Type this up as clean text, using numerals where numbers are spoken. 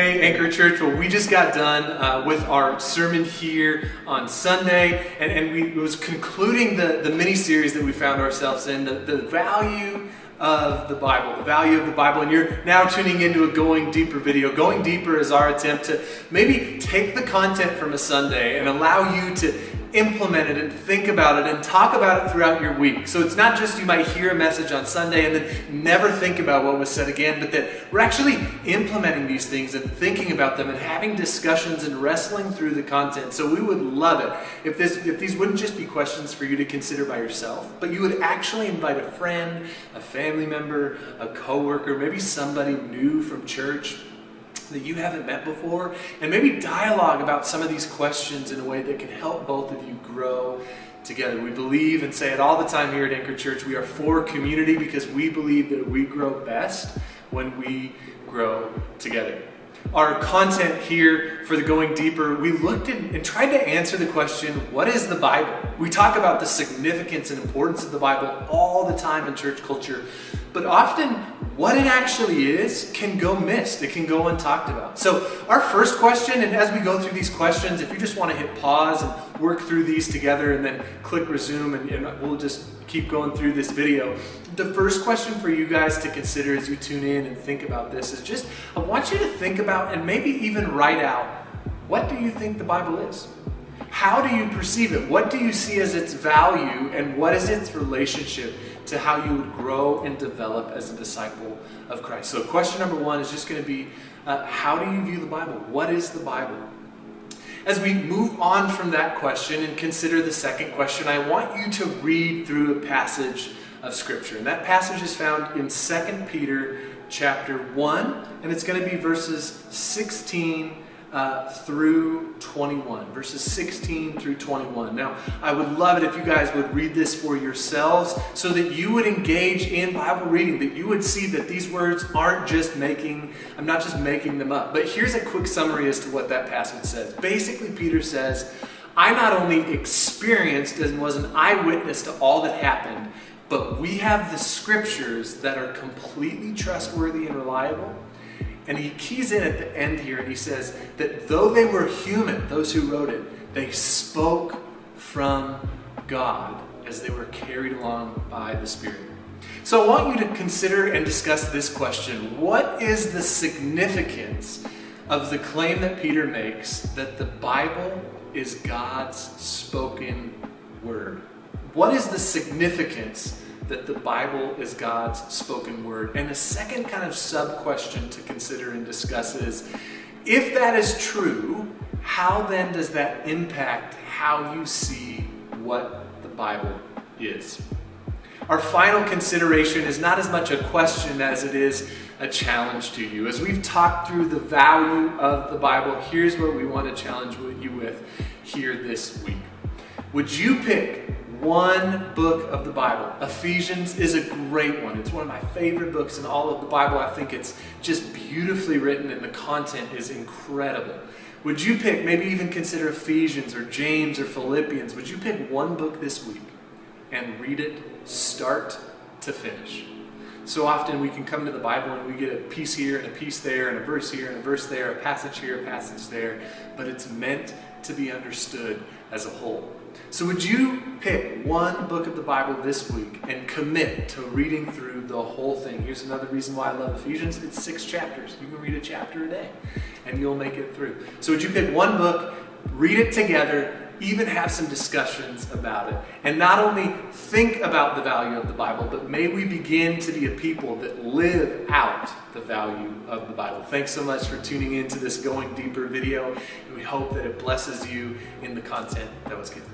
Hey, Anchor Church. Well, we just got done with our sermon here on Sunday, and we was concluding the mini-series that we found ourselves in, the value of the Bible, and you're now tuning into a Going Deeper video. Going Deeper is our attempt to maybe take the content from a Sunday and allow you to implement it and think about it and talk about it throughout your week. So it's not just you might hear a message on Sunday and then never think about what was said again, but that we're actually implementing these things and thinking about them and having discussions and wrestling through the content. So we would love it if these wouldn't just be questions for you to consider by yourself, but you would actually invite a friend, a family member, a coworker, maybe somebody new from church that you haven't met before, and maybe dialogue about some of these questions in a way that can help both of you grow together. We believe and say it all the time here at Anchor Church, we are for community because we believe that we grow best when we grow together. Our content here for the Going Deeper, we looked at and tried to answer the question, what is the Bible? We talk about the significance and importance of the Bible all the time in church culture, but often what it actually is can go missed. It can go untalked about. So our first question, and as we go through these questions, if you just want to hit pause and work through these together and then click resume and we'll just keep going through this video. The first question for you guys to consider as you tune in and think about this is just, I want you to think about and maybe even write out, what do you think the Bible is? How do you perceive it? What do you see as its value, and what is its relationship to how you would grow and develop as a disciple of Christ? So question number one is just going to be, how do you view the Bible? What is the Bible? As we move on from that question and consider the second question, I want you to read through a passage of Scripture. And that passage is found in 2 Peter chapter 1, and it's going to be verses 16 through 21. Verses 16 through 21. Now, I would love it if you guys would read this for yourselves so that you would engage in Bible reading, that you would see that these words I'm not just making them up. But here's a quick summary as to what that passage says. Basically, Peter says, I not only experienced and was an eyewitness to all that happened, but we have the Scriptures that are completely trustworthy and reliable. And he keys in at the end here and he says that though they were human, those who wrote it, they spoke from God as they were carried along by the Spirit. So I want you to consider and discuss this question. What is the significance of the claim that Peter makes that the Bible is God's spoken word? What is the significance that the Bible is God's spoken word? And a second kind of sub-question to consider and discuss is, if that is true, how then does that impact how you see what the Bible is? Our final consideration is not as much a question as it is a challenge to you. As we've talked through the value of the Bible, here's what we want to challenge you with here this week. Would you pick one book of the Bible? Ephesians is a great one. It's one of my favorite books in all of the Bible. I think it's just beautifully written and the content is incredible. Would you pick, maybe even consider Ephesians or James or Philippians? Would you pick one book this week and read it start to finish? So often we can come to the Bible and we get a piece here and a piece there and a verse here and a verse there, a passage here, a passage there, but it's meant to be understood as a whole. So would you pick one book of the Bible this week and commit to reading through the whole thing? Here's another reason why I love Ephesians. It's 6 chapters. You can read a chapter a day and you'll make it through. So would you pick one book, read it together, even have some discussions about it, and not only think about the value of the Bible, but may we begin to be a people that live out the value of the Bible. Thanks so much for tuning in to this Going Deeper video, and we hope that it blesses you in the content that was given.